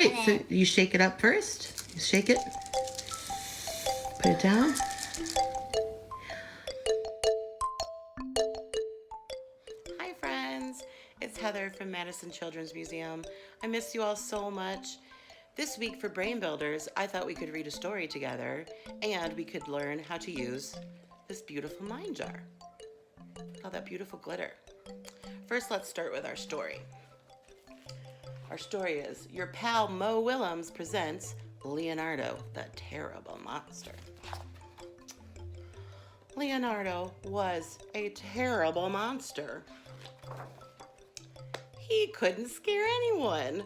Right, so you shake it up first. You shake it, put it down. Hi friends, it's Heather from Madison Children's Museum. I miss you all so much. This week for Brain Builders, I thought we could read a story together and we could learn how to use this beautiful mind jar. All that beautiful glitter. First, let's start with our story. Our story is Your Pal Mo Willems presents Leonardo the Terrible Monster. Leonardo was a terrible monster. He couldn't scare anyone.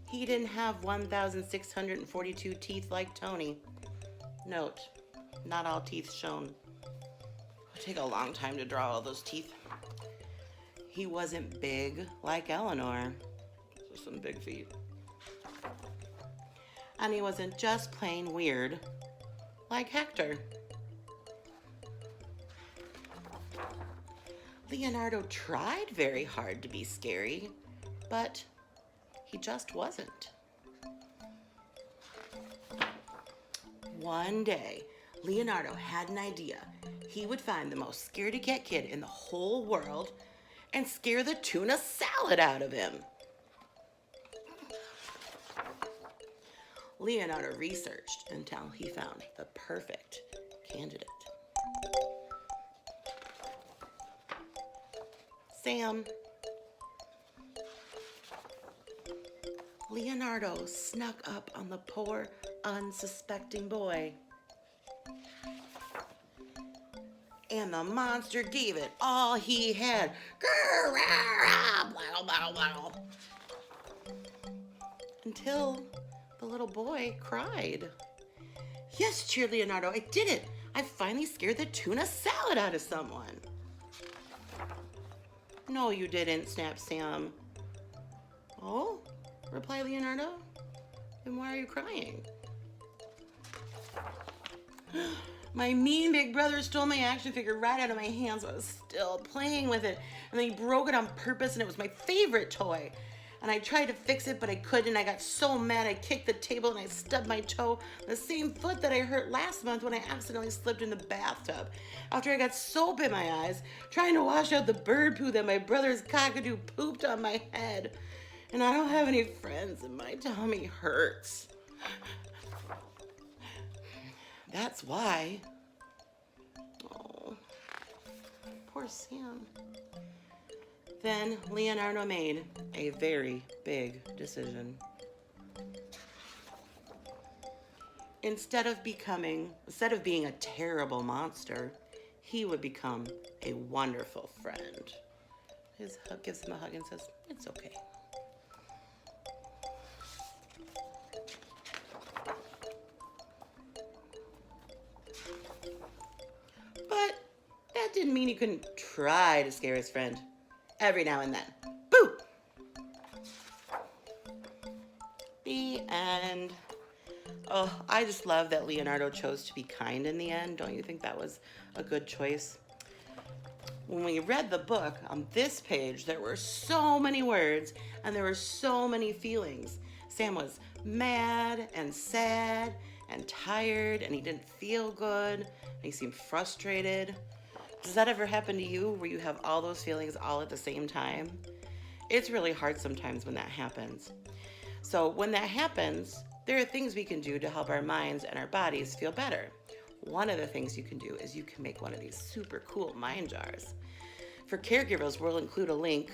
He didn't have 1,642 teeth like Tony. Note, not all teeth shown. It'll take a long time to draw all those teeth. He wasn't big like Eleanor. Those are some big feet. And he wasn't just plain weird like Hector. Leonardo tried very hard to be scary, but he just wasn't. One day, Leonardo had an idea. He would find the most scaredy-cat kid in the whole world and scare the tuna salad out of him. Leonardo researched until he found the perfect candidate. Sam. Leonardo snuck up on the poor, unsuspecting boy. And the monster gave it all he had. Until the little boy cried. Yes, cheered Leonardo, I did it. I finally scared the tuna salad out of someone. No, you didn't, snapped Sam. Oh, replied Leonardo. Then why are you crying? My mean big brother stole my action figure right out of my hands. I was still playing with it. And then he broke it on purpose, and it was my favorite toy. And I tried to fix it, but I couldn't. I got so mad, I kicked the table and I stubbed my toe, the same foot that I hurt last month when I accidentally slipped in the bathtub. After I got soap in my eyes, trying to wash out the bird poo that my brother's cockatoo pooped on my head. And I don't have any friends, and my tummy hurts. That's why. Oh, poor Sam. Then Leonardo made a very big decision. Instead of being a terrible monster, he would become a wonderful friend. His hug gives him a hug and says, "It's okay." But that didn't mean he couldn't try to scare his friend every now and then. Boo! The end. Oh, I just love that Leonardo chose to be kind in the end. Don't you think that was a good choice? When we read the book, on this page, there were so many words and there were so many feelings. Sam was mad and sad and tired, and he didn't feel good, and he seemed frustrated. Does that ever happen to you, where you have all those feelings all at the same time? It's really hard sometimes when that happens. So when that happens, there are things we can do to help our minds and our bodies feel better. One of the things you can do is you can make one of these super cool mind jars. For caregivers, we'll include a link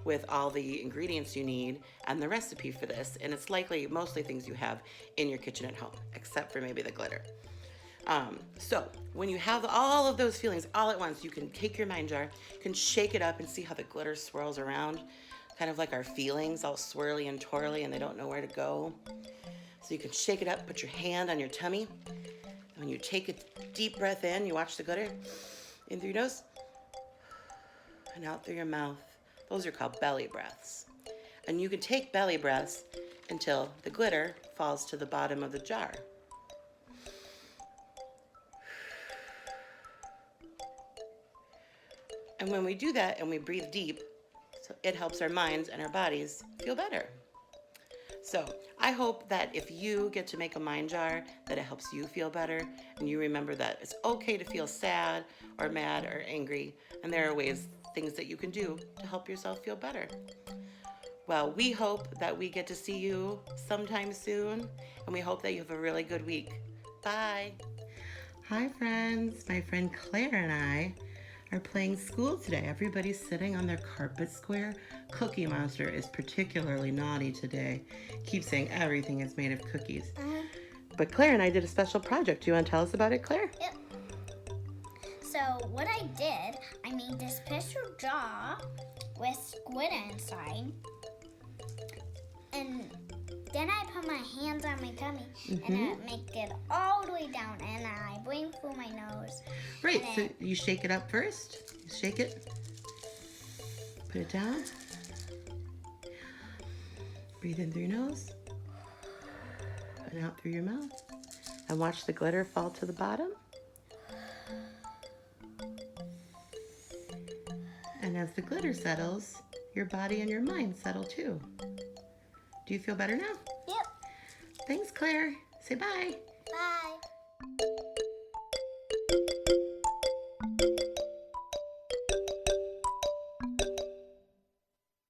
with all the ingredients you need and the recipe for this, and it's mostly things you have in your kitchen at home, except for maybe the glitter. So when you have all of those feelings all at once, you can take your mind jar, you can shake it up and see how the glitter swirls around, kind of like our feelings, all swirly and twirly, and they don't know where to go. So you can shake it up, put your hand on your tummy, and when you take a deep breath in, you watch the glitter in through your nose and out through your mouth. Those are called belly breaths. And you can take belly breaths until the glitter falls to the bottom of the jar. And when we do that and we breathe deep, So it helps our minds and our bodies feel better. So I hope that if you get to make a mind jar, that it helps you feel better, and you remember that it's okay to feel sad or mad or angry, and there are things that you can do to help yourself feel better. Well, we hope that we get to see you sometime soon, and we hope that you have a really good week. Bye. Hi, friends. My friend Claire and I are playing school today. Everybody's sitting on their carpet square. Cookie Monster is particularly naughty today. Keeps saying everything is made of cookies. But Claire and I did a special project. Do you want to tell us about it, Claire? Yep. So what I did, I made this special jar with squid inside. And then I put my hands on my tummy and I make it all the way down, and I breathe through my nose. Right, so you shake it up first. You shake it. Put it down. Breathe in through your nose. Put it out through your mouth. And watch the glitter fall to the bottom. And as the glitter settles, your body and your mind settle too. Do you feel better now? Yep. Thanks, Claire. Say bye. Bye.